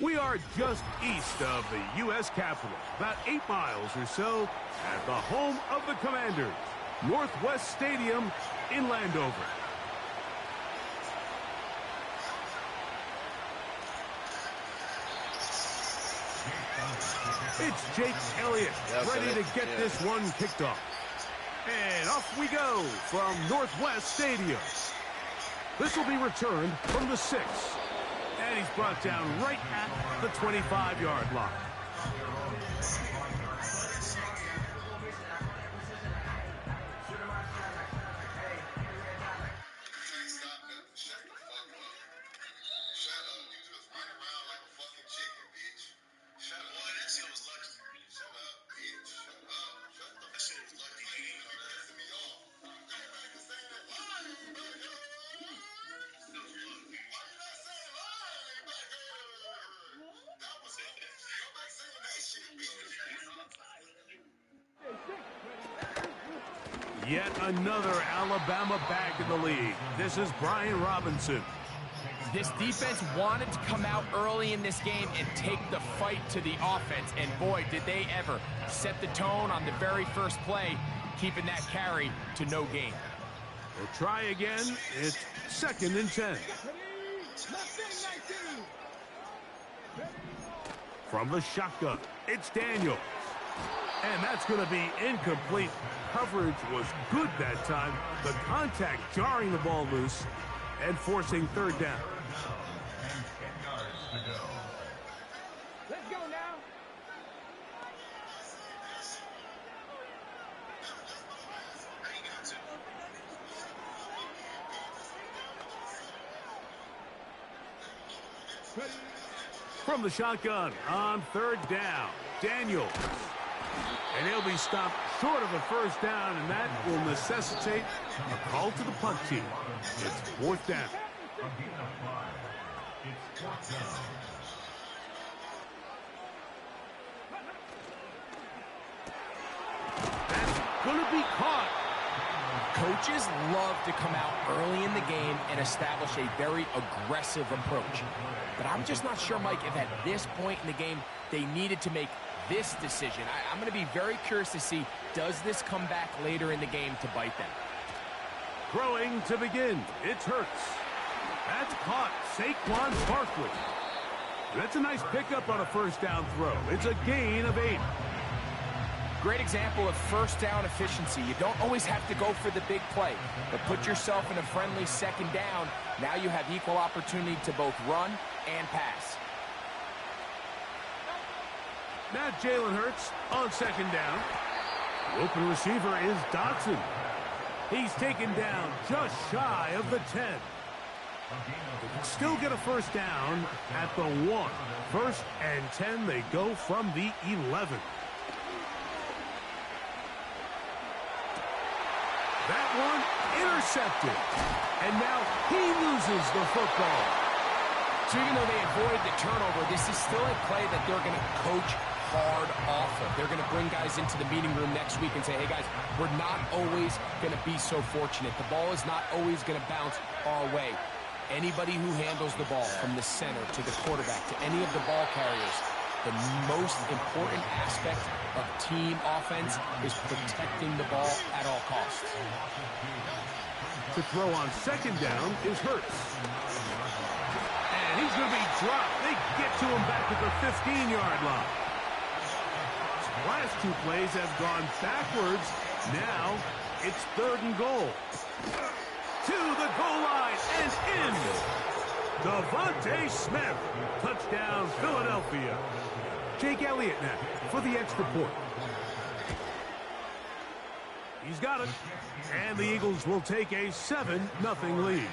We are just east of the U.S. Capitol, about 8 miles or so, at the home of the Commanders, Northwest Stadium in Landover. It's Jake Elliott ready to get this one kicked off. And off we go from Northwest Stadium. This will be returned from the 6. And he's brought down right at the 25-yard line. Yet another Alabama back in the league. This is Brian Robinson. This defense wanted to come out early in this game and take the fight to the offense, and boy, did they ever set the tone on the very first play, keeping that carry to no gain. We'll try again. It's 2nd and 10. From the shotgun, it's Daniels. And that's going to be incomplete. Coverage was good that time. The contact jarring the ball loose and forcing 3rd down. Let's go now. From the shotgun on 3rd down, Daniels. And he'll be stopped short of a 1st down, and that will necessitate a call to the punt team. It's 4th down. That's going to be caught. Coaches love to come out early in the game and establish a very aggressive approach. But I'm just not sure, Mike, if at this point in the game they needed to make this decision. I'm going to be very curious to see, does this come back later in the game to bite them? Throwing to begin, it's Hurts. That's caught, Saquon Barkley. That's a nice pickup on a 1st down throw. It's a gain of 8. Great example of 1st down efficiency. You don't always have to go for the big play, but put yourself in a friendly 2nd down. Now you have equal opportunity to both run and pass. Now Jalen Hurts on 2nd down. The open receiver is Dotson. He's taken down just shy of the 10. They can still get a 1st down at the 1. 1st and 10, they go from the 11. That one intercepted. And now he loses the football. So even though they avoid the turnover, this is still a play that they're going to coach hard off of. They're going to bring guys into the meeting room next week and say, hey guys, we're not always going to be so fortunate. The ball is not always going to bounce our way. Anybody who handles the ball from the center to the quarterback to any of the ball carriers, the most important aspect of team offense is protecting the ball at all costs. To throw on 2nd down is Hurts. And he's going to be dropped. They get to him back at the 15-yard line. Last 2 plays have gone backwards. Now it's 3rd and goal. To the goal line and in. Devontae Smith. Touchdown, Philadelphia. Jake Elliott now for the extra point. He's got it. And the Eagles will take a 7-0 lead.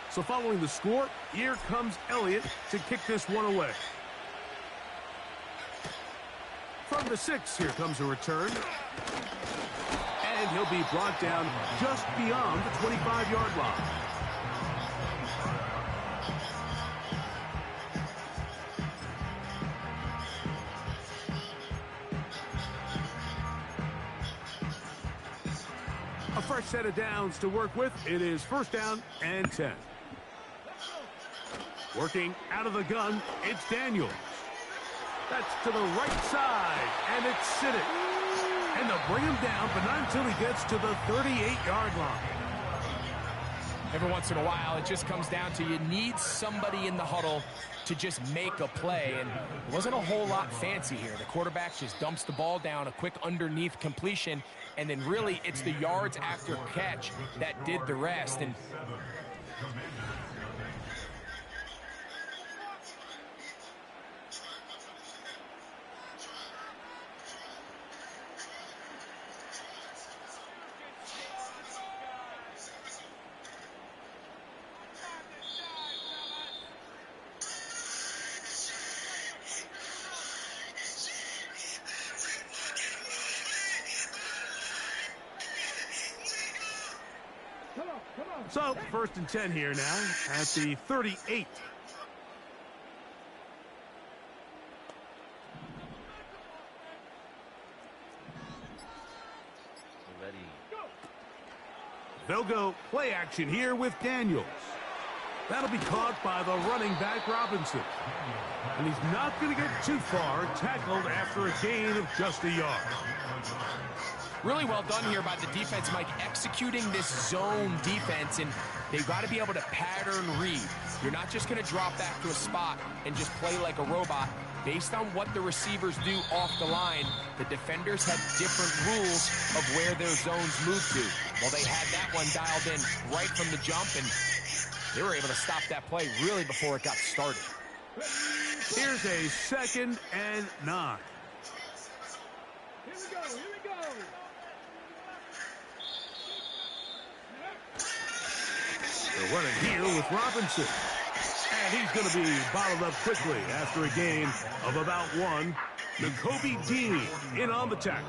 So following the score, here comes Elliott to kick this one away. From the 6, here comes a return. And he'll be brought down just beyond the 25-yard line. fresh set of downs to work with. It is first down and 10. Working out of the gun, it's Daniels. That's to the right side, and it's Siddick. And they'll bring him down, but not until he gets to the 38-yard line. Every once in a while, it just comes down to you need somebody in the huddle to just make a play, and it wasn't a whole lot fancy here. The quarterback just dumps the ball down, a quick underneath completion, and then really it's the yards after catch that did the rest. And so, first and 10 here now at the 38. They'll go play action here with Daniels. That'll be caught by the running back Robinson. And he's not going to get too far, tackled after a gain of just a yard. Really well done here by the defense, Mike, executing this zone defense, and they've got to be able to pattern read. You're not just going to drop back to a spot and just play like a robot. Based on what the receivers do off the line, the defenders have different rules of where their zones move to. Well, they had that one dialed in right from the jump, and they were able to stop that play really before it got started. Here's a 2nd and 9. Here we go. They're running here with Robinson. And he's going to be bottled up quickly after a gain of about 1. Nakobe Dean in on the tackle.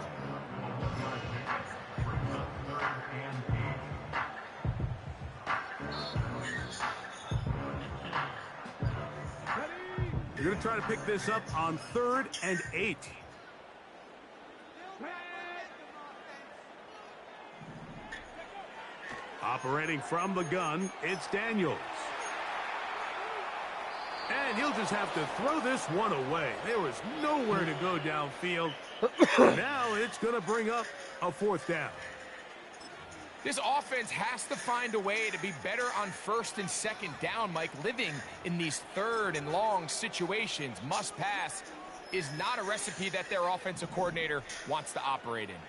They're going to try to pick this up on 3rd and 8. Operating from the gun, it's Daniels. And he'll just have to throw this one away. There was nowhere to go downfield. Now it's going to bring up a 4th down. This offense has to find a way to be better on 1st and 2nd down, Mike. Living in these 3rd and long situations, must pass, is not a recipe that their offensive coordinator wants to operate in.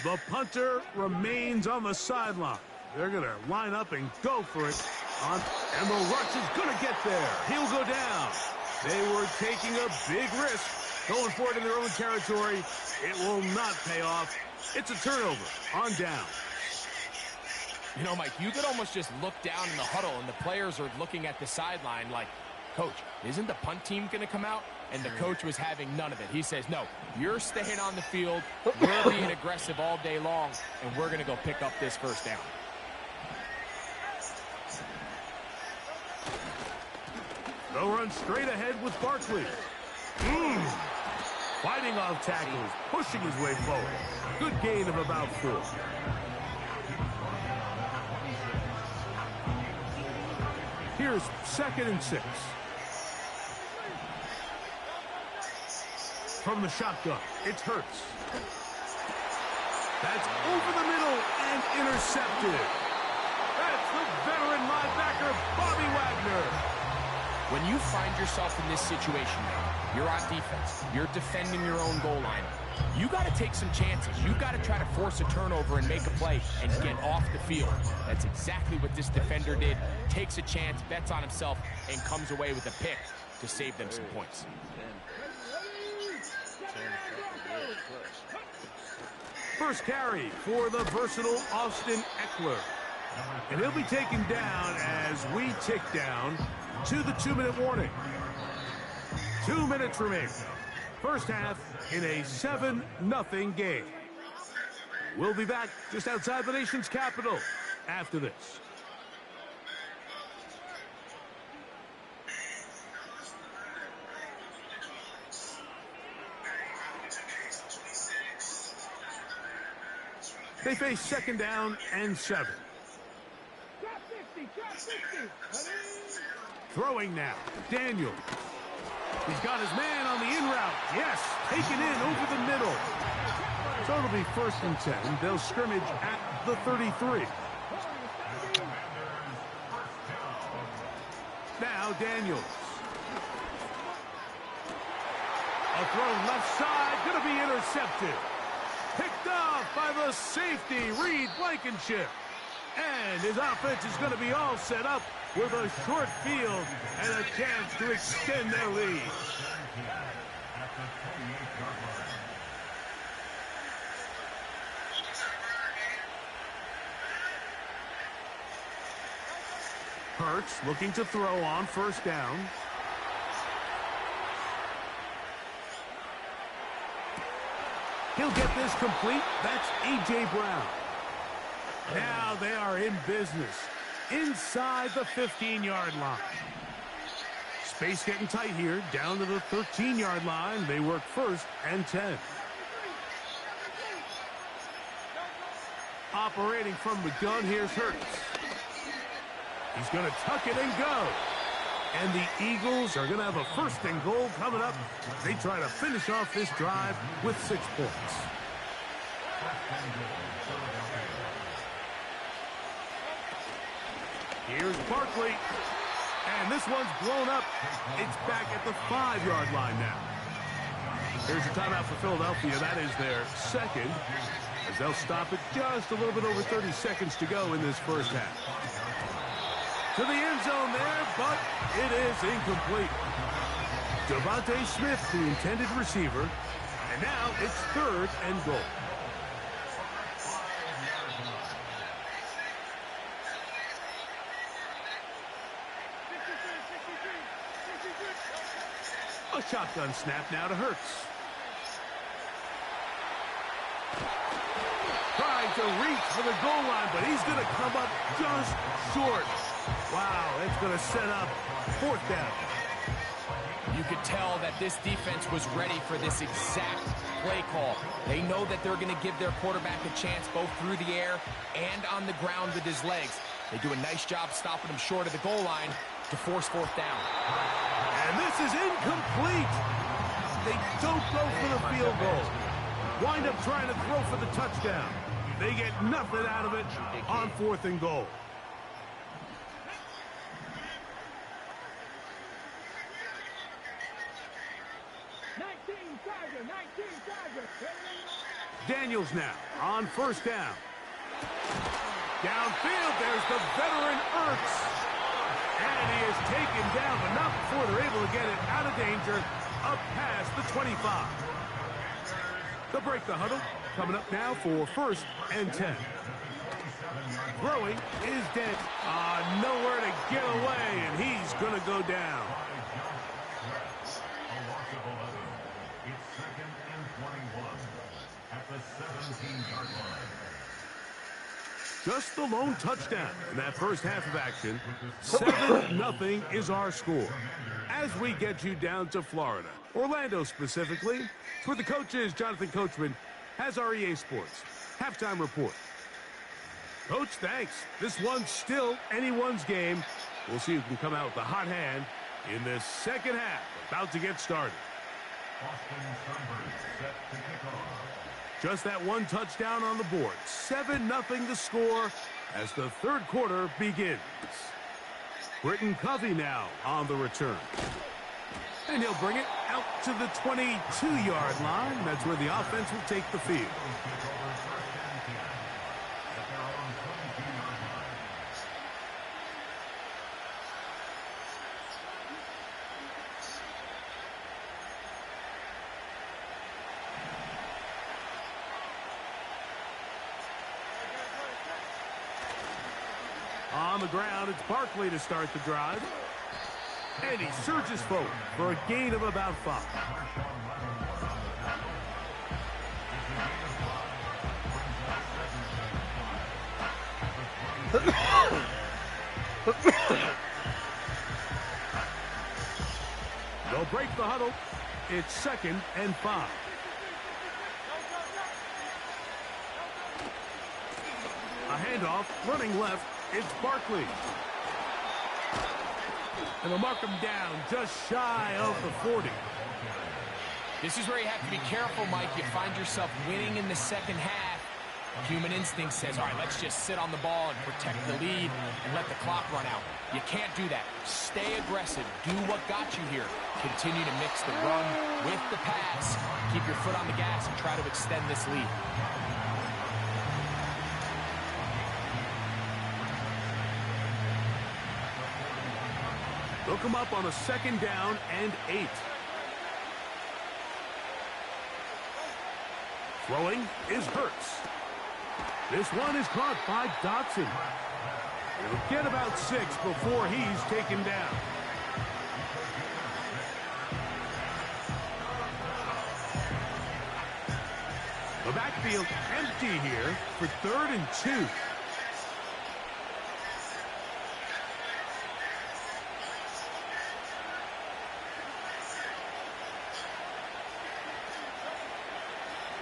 The punter remains on the sideline. They're going to line up and go for it. And the rush is going to get there. He'll go down. They were taking a big risk, going for it in their own territory. It will not pay off. It's a turnover on down. You know, Mike, you could almost just look down in the huddle, and the players are looking at the sideline like, Coach, isn't the punt team going to come out? And the coach was having none of it. He says, no, you're staying on the field. We're being aggressive all day long, and we're going to go pick up this 1st down. They'll run straight ahead with Barkley. Fighting off tackles, pushing his way forward. Good gain of about 4. Here's 2nd and 6. From the shotgun, it's Hurts. That's over the middle and intercepted. That's the veteran linebacker, Bobby Wagner. When you find yourself in this situation, you're on defense, you're defending your own goal line, you got to take some chances. You got to try to force a turnover and make a play and get off the field. That's exactly what this defender did. Takes a chance, bets on himself, and comes away with a pick to save them some points. First carry for the versatile Austin Eckler. And he'll be taken down as we tick down to the 2-minute warning. 2 minutes remaining. First half in a 7-0 game. We'll be back just outside the nation's capital after this. They face second down and 7. Drop 50, drop 50. Throwing now, Daniels. He's got his man on the in route. Yes, taken in over the middle. So it'll be 1st and 10. They'll scrimmage at the 33. Now Daniels. A throw left side, going to be intercepted. Picked off by the safety, Reed Blankenship. And his offense is going to be all set up with a short field and a chance to extend their lead. Hurts looking to throw on 1st down. He'll get this complete. That's A.J. Brown. Now they are in business inside the 15-yard line. Space getting tight here. Down to the 13-yard line. They work 1st and 10. Operating from the gun, here's Hurts. He's going to tuck it and go. And the Eagles are going to have a 1st and goal coming up. They try to finish off this drive with 6 points. Here's Barkley. And this one's blown up. It's back at the 5-yard line now. Here's a timeout for Philadelphia. That is their 2nd. As they'll stop it just a little bit over 30 seconds to go in this 1st half. To the end zone there, but it is incomplete. Devontae Smith, the intended receiver. And now it's 3rd and goal. A shotgun snap now to Hurts. Trying to reach for the goal line, but he's going to come up just short. Wow, it's going to set up 4th down. You could tell that this defense was ready for this exact play call. They know that they're going to give their quarterback a chance both through the air and on the ground with his legs. They do a nice job stopping him short of the goal line to force 4th down. And this is incomplete. They don't go for the field goal. Wind up trying to throw for the touchdown. They get nothing out of it on 4th and goal. Daniels now on 1st down. Downfield, there's the veteran Ertz. And he is taken down, but not before they're able to get it out of danger up past the 25. They'll break the huddle. Coming up now for 1st and 10. Throwing is dead. Nowhere to get away, and he's going to go down. Just the lone touchdown in that 1st half of action. 7-0 is our score. As we get you down to Florida, Orlando specifically, it's where the coach is. Jonathan Coachman has our EA Sports halftime report. Coach, thanks. This one's still anyone's game. We'll see who can come out with the hot hand in this 2nd half. About to get started. Just that 1 touchdown on the board. 7-0 the score as the 3rd quarter begins. Britton Covey now on the return. And he'll bring it out to the 22-yard line. That's where the offense will take the field. On the ground, it's Barkley to start the drive. And he surges forward for a gain of about 5. They'll break the huddle. It's 2nd and 5. A handoff, running left, it's Barkley. And they'll mark him down just shy of the 40. This is where you have to be careful, Mike. You find yourself winning in the second half. Human instinct says, all right, let's just sit on the ball and protect the lead and let the clock run out. You can't do that. Stay aggressive. Do what got you here. Continue to mix the run with the pass. Keep your foot on the gas and try to extend this lead. They'll come up on a 2nd down and 8. Throwing is Hurts. This one is caught by Dotson. He'll get about 6 before he's taken down. The backfield empty here for 3rd and 2.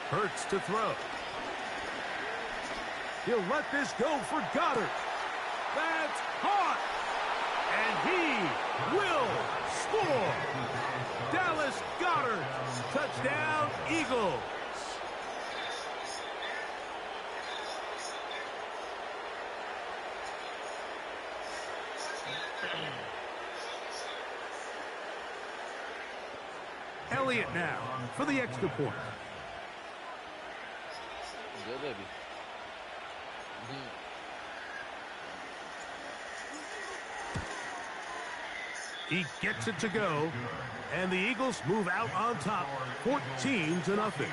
Hurts to throw. He'll let this go for Goddard. That's caught. And he will score. Dallas Goddard. Touchdown, Eagles. Elliott now for the extra point. Good, baby. He gets it to go, and the Eagles move out on top, 14-0.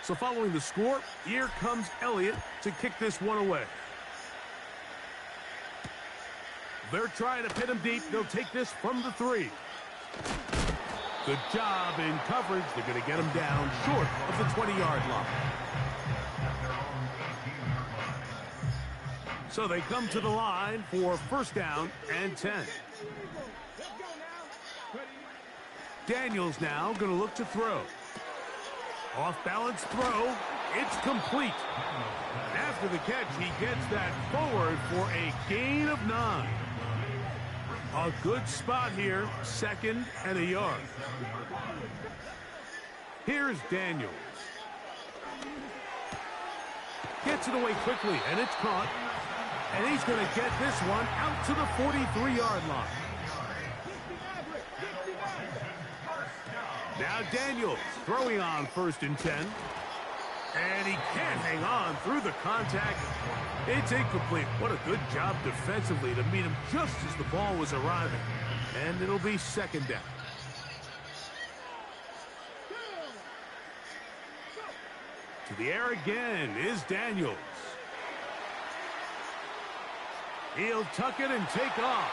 So following the score, here comes Elliott to kick this one away. They're trying to pin him deep. They'll take this from the 3. Good job in coverage. They're going to get him down short of the 20-yard line. So they come to the line for 1st down and 10. Daniels now going to look to throw. Off-balance throw. It's complete. After the catch, he gets that forward for a gain of 9. A good spot here, 2nd and a yard. Here's Daniels. Gets it away quickly, and it's caught. And he's going to get this one out to the 43-yard line. Now Daniels throwing on 1st and 10. And he can't hang on through the contact. It's incomplete. What a good job defensively to meet him just as the ball was arriving. And it'll be 2nd down. To the air again is Daniels. He'll tuck it and take off.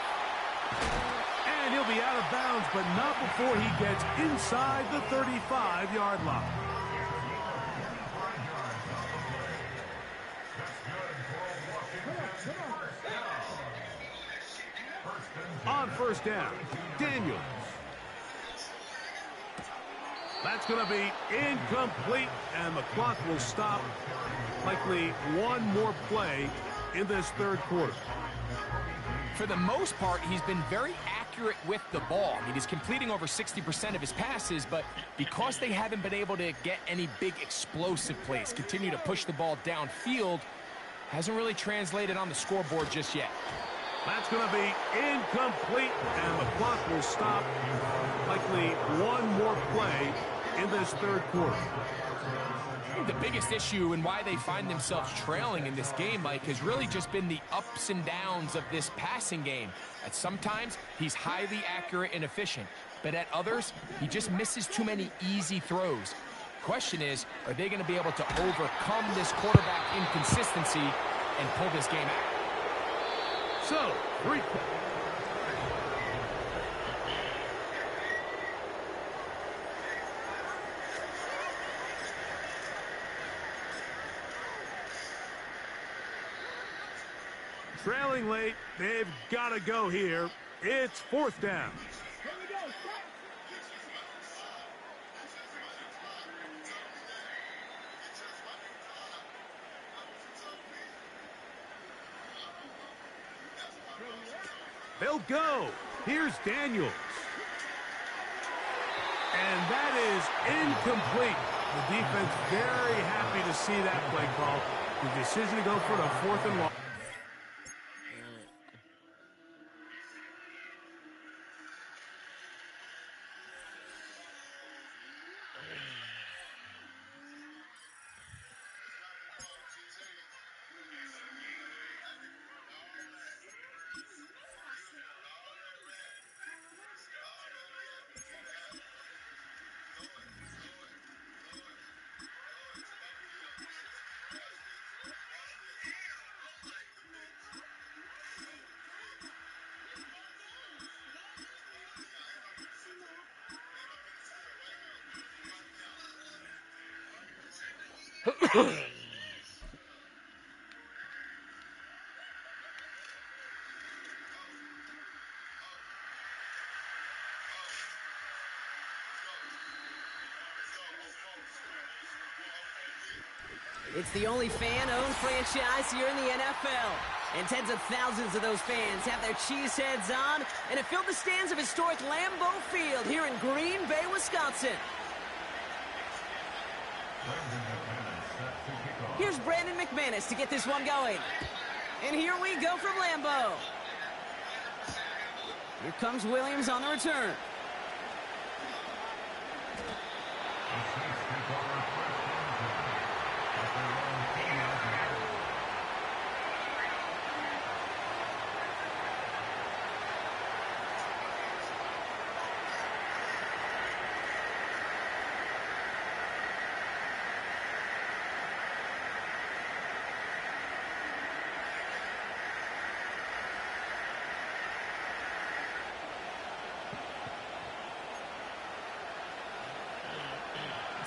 And he'll be out of bounds, but not before he gets inside the 35-yard line. On 1st down, Daniels. That's going to be incomplete, and the clock will stop. Likely one more play in this 3rd quarter. For the most part, he's been very accurate with the ball. I mean, he's completing over 60% of his passes, but because they haven't been able to get any big explosive plays, continue to push the ball downfield, hasn't really translated on the scoreboard just yet. That's going to be incomplete, and the clock will stop. Likely one more play in this 3rd quarter. The biggest issue and why they find themselves trailing in this game, Mike, has really just been the ups and downs of this passing game. At sometimes, he's highly accurate and efficient, but at others, he just misses too many easy throws. Question is, are they going to be able to overcome this quarterback inconsistency and pull this game out? So, 3 Trailing late, they've got to go here. It's 4th down. Here we go. Stop. They'll go. Here's Daniels. And that is incomplete. The defense very happy to see that play call. The decision to go for the 4th and long. It's the only fan-owned franchise here in the NFL. And tens of thousands of those fans have their cheeseheads on and have filled the stands of historic Lambeau Field here in Green Bay, Wisconsin. Here's Brandon McManus to get this one going. And here we go from Lambeau. Here comes Williams on the return.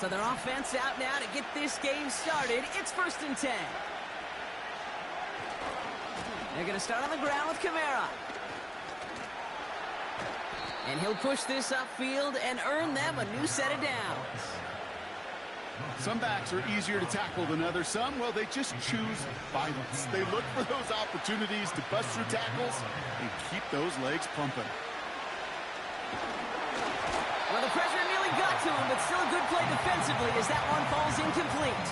So their offense out now to get this game started. It's 1st and 10. They're going to start on the ground with Kamara. And he'll push this upfield and earn them a new set of downs. Some backs are easier to tackle than others. Some, well, they just choose violence. They look for those opportunities to bust through tackles and keep those legs pumping. Well, the pressure nearly got to him, but still a good play defensively as that one falls incomplete.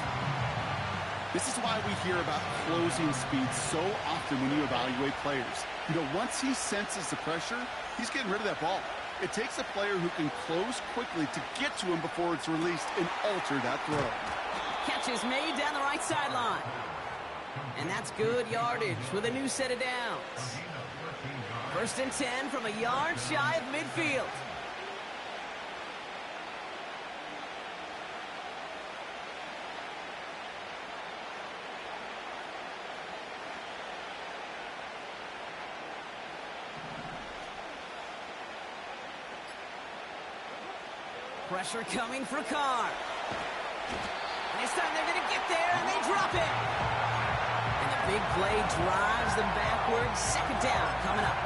This is why we hear about closing speed so often when you evaluate players. You know, once he senses the pressure, he's getting rid of that ball. It takes a player who can close quickly to get to him before it's released and alter that throw. Catch is made down the right sideline. And that's good yardage with a new set of downs. 1st and 10 from a yard shy of midfield. Pressure coming for Carr. And this time they're going to get there, and they drop it. And the big play drives them backwards. 2nd down coming up.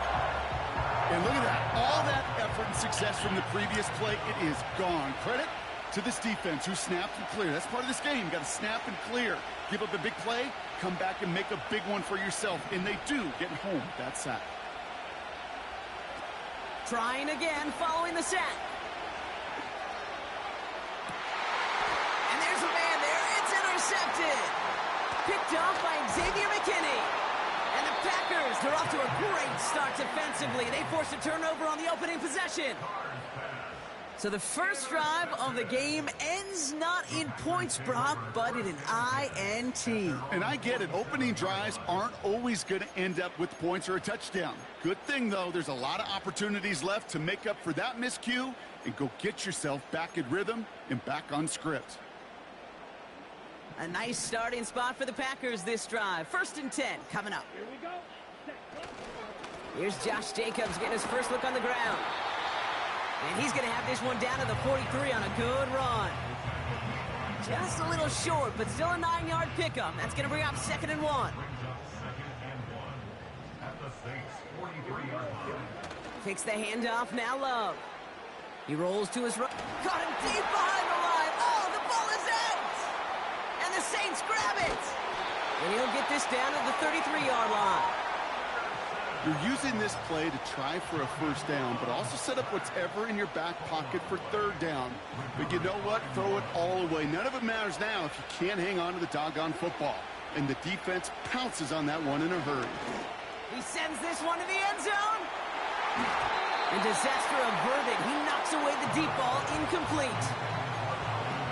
And look at that. All that effort and success from the previous play, it is gone. Credit to this defense who snapped and cleared. That's part of this game. You got to snap and clear. Give up a big play, come back and make a big one for yourself. And they do get home with that sack. Trying again following the sack. Intercepted. Picked off by Xavier McKinney. And the Packers, they're off to a great start defensively. They forced a turnover on the opening possession. So the first drive of the game ends not in points, Brock, but in an INT. And I get it. Opening drives aren't always going to end up with points or a touchdown. Good thing, though, there's a lot of opportunities left to make up for that miscue and go get yourself back in rhythm and back on script. A nice starting spot for the Packers this drive. 1st and 10 coming up. Here we go. Here's Josh Jacobs getting his first look on the ground. And he's going to have this one down to the 43 on a good run. Just a little short, but still a 9-yard pickup. That's going to bring up 2nd and 1. Takes the handoff, now Love. He rolls to his right. Caught him deep behind the line. Oh, the ball is out! And the Saints grab it! And he'll get this down to the 33-yard line. You're using this play to try for a first down, but also set up whatever in your back pocket for third down. But you know what? Throw it all away. None of it matters now if you can't hang on to the doggone football. And the defense pounces on that one in a hurry. He sends this one to the end zone. And disaster averted. He knocks away the deep ball, incomplete.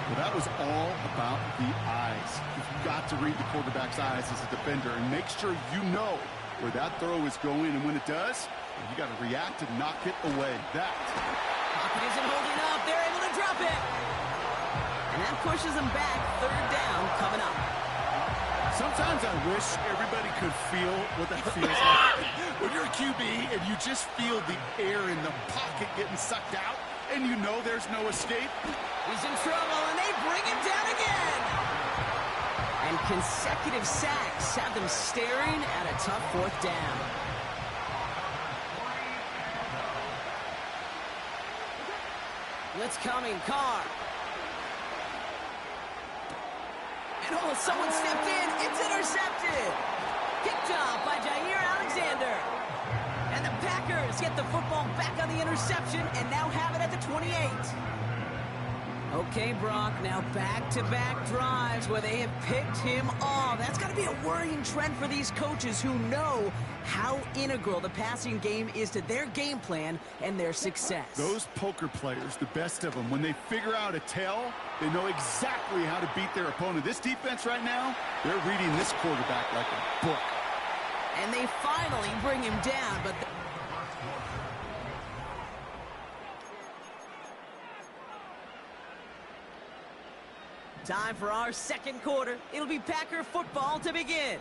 Well, that was all about the eyes. You've got to read the quarterback's eyes as a defender and make sure you know where that throw is going, and when it does, you got to react and knock it away. That. Pocket isn't holding up. They're able to drop it. And that pushes them back. Third down coming up. Sometimes I wish everybody could feel what that feels like. When you're a QB and you just feel the air in the pocket getting sucked out, and you know there's no escape. He's in trouble, and they bring him down again. And consecutive sacks have them staring at a tough fourth down. Blitz coming, Carr. And oh, someone stepped in. It's intercepted. Picked off by Jair Alexander. And the Packers get the football back on the interception and now have it at the 28. Okay, Brock, now back-to-back drives where they have picked him off. That's got to be a worrying trend for these coaches who know how integral the passing game is to their game plan and their success. Those poker players, the best of them, when they figure out a tell, they know exactly how to beat their opponent. This defense right now, they're reading this quarterback like a book. And they finally bring him down, but... Time for our second quarter. It'll be Packer football to begin.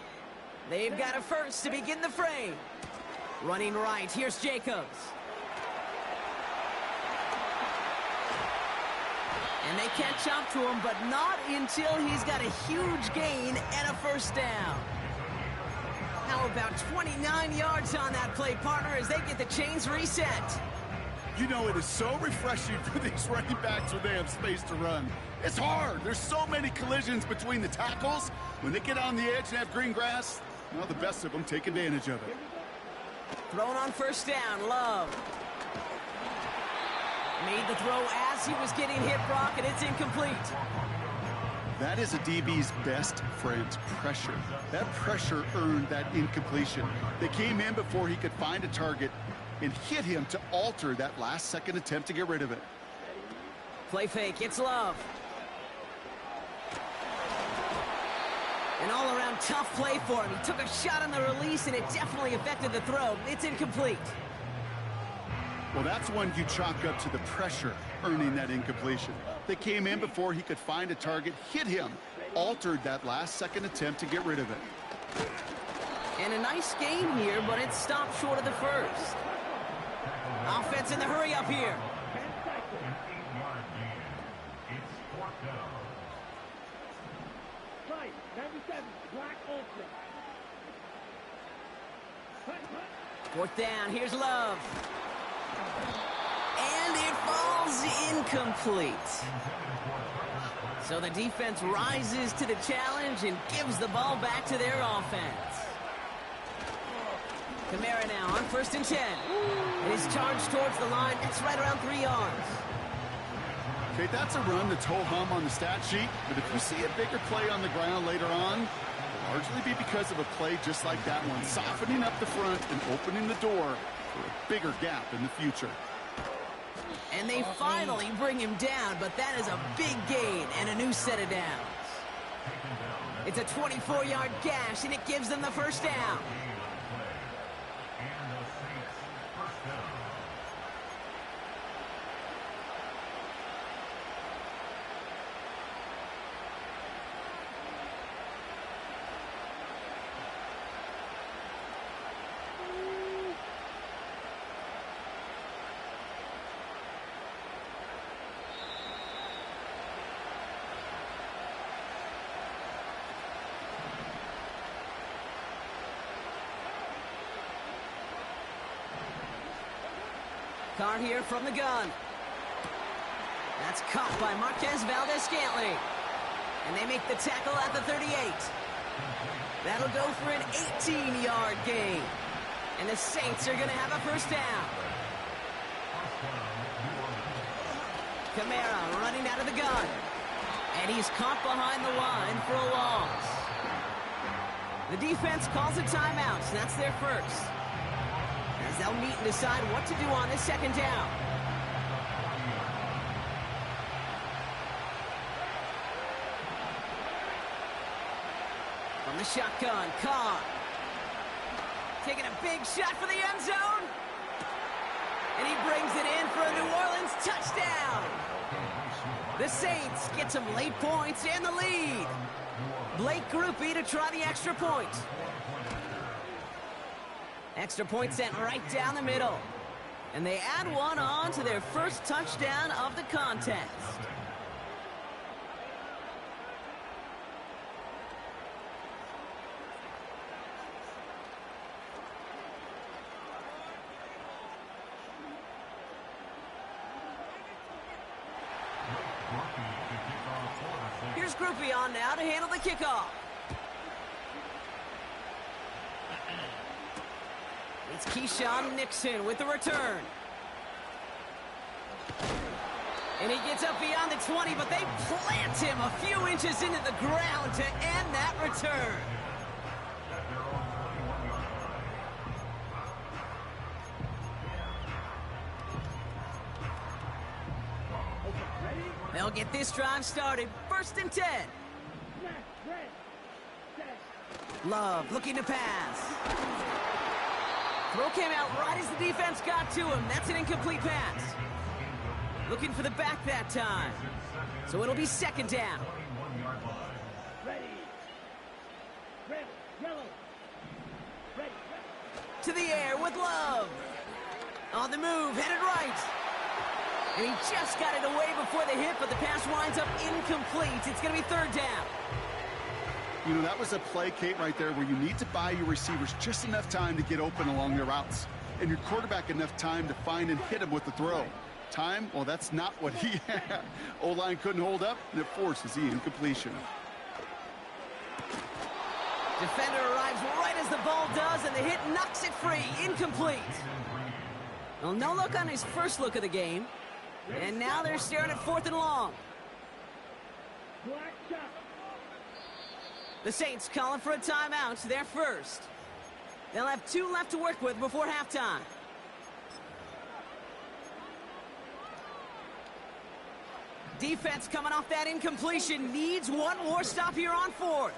They've got a first to begin the frame. Running right, here's Jacobs. And they catch up to him, but not until he's got a huge gain and a first down. How about 29 yards on that play, partner, as they get the chains reset. You know, it is so refreshing for these running backs when they have space to run. It's hard. There's so many collisions between the tackles. When they get on the edge and have green grass, well, the best of them take advantage of it. Thrown on first down, Love. Made the throw as he was getting hit, Brock, and it's incomplete. That is a DB's best friend, pressure. That pressure earned that incompletion. They came in before he could find a target and hit him to alter that last-second attempt to get rid of it. Play fake, it's Love. An all-around tough play for him. He took a shot on the release, and it definitely affected the throw. It's incomplete. Well, that's one you chalk up to the pressure earning that incompletion. They came in before he could find a target, hit him, altered that last-second attempt to get rid of it. And a nice game here, but it stopped short of the first. Offense in the hurry up here. Fourth down, here's Love. And it falls incomplete. So the defense rises to the challenge and gives the ball back to their offense. Kamara now on 1st and 10. And he's charged towards the line. It's right around 3 yards. Okay, that's a run that's ho-hum on the stat sheet, but if you see a bigger play on the ground later on, it'll largely be because of a play just like that one, softening up the front and opening the door for a bigger gap in the future. And they finally bring him down, but that is a big gain and a new set of downs. It's a 24-yard gash, and it gives them the first down. Carr here from the gun. That's caught by Marquez Valdez-Scantling. And they make the tackle at the 38. That'll go for an 18-yard gain. And the Saints are going to have a first down. Kamara running out of the gun. And he's caught behind the line for a loss. The defense calls a timeout, so that's their first. As they'll meet and decide what to do on this second down. From the shotgun, Carr. Taking a big shot for the end zone. And he brings it in for a New Orleans touchdown. The Saints get some late points and the lead. Blake Grupe to try the extra point. Extra point sent right down the middle. And they add one on to their first touchdown of the contest. Here's Grupe on now to handle the kickoff. It's Keyshawn Nixon with the return. And he gets up beyond the 20, but they plant him a few inches into the ground to end that return. They'll get this drive started. 1st and 10. Love looking to pass. Throw came out right as the defense got to him. That's an incomplete pass. Looking for the back that time. So it'll be 2nd down. To the air with Love. On the move, headed right. And he just got it away before the hit, but the pass winds up incomplete. It's going to be 3rd down. You know, that was a play, Kate, right there where you need to buy your receivers just enough time to get open along their routes. And your quarterback enough time to find and hit him with the throw. Time? Well, that's not what he had. O-line couldn't hold up, and it forces the incompletion. Defender arrives right as the ball does, and the hit knocks it free. Incomplete. Well, no look on his first look of the game. And now they're staring at 4th and long. The Saints calling for a timeout. They're first. They'll have 2 left to work with before halftime. Defense coming off that incompletion needs one more stop here on 4th.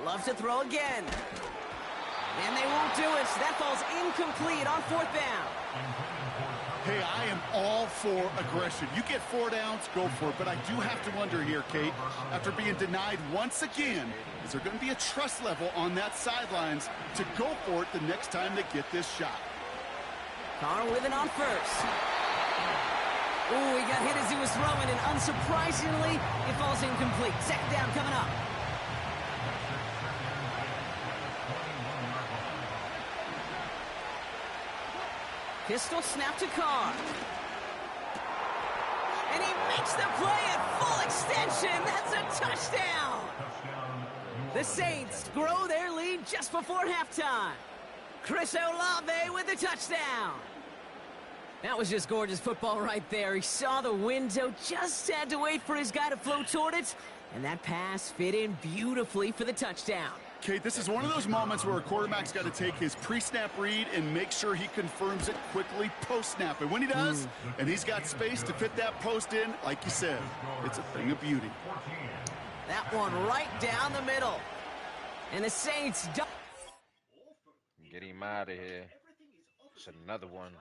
Love to throw again. And they won't do it. So that falls incomplete on 4th down. Hey, I am all for aggression. You get 4 downs, go for it. But I do have to wonder here, Kate, after being denied once again, is there going to be a trust level on that sidelines to go for it the next time they get this shot? Carr with it on first. Ooh, he got hit as he was throwing, and unsurprisingly, it falls incomplete. 2nd down coming up. Pistol snap to Carr. And he makes the play at full extension. That's a touchdown. The Saints grow their lead just before halftime. Chris Olave with the touchdown. That was just gorgeous football right there. He saw the window, just had to wait for his guy to float toward it, and that pass fit in beautifully for the touchdown. Kate, this is one of those moments where a quarterback's got to take his pre-snap read and make sure he confirms it quickly post-snap. And when he does, and he's got space to fit that post in, like you said, it's a thing of beauty. That one right down the middle. And the Saints... Get him out of here. It's another one.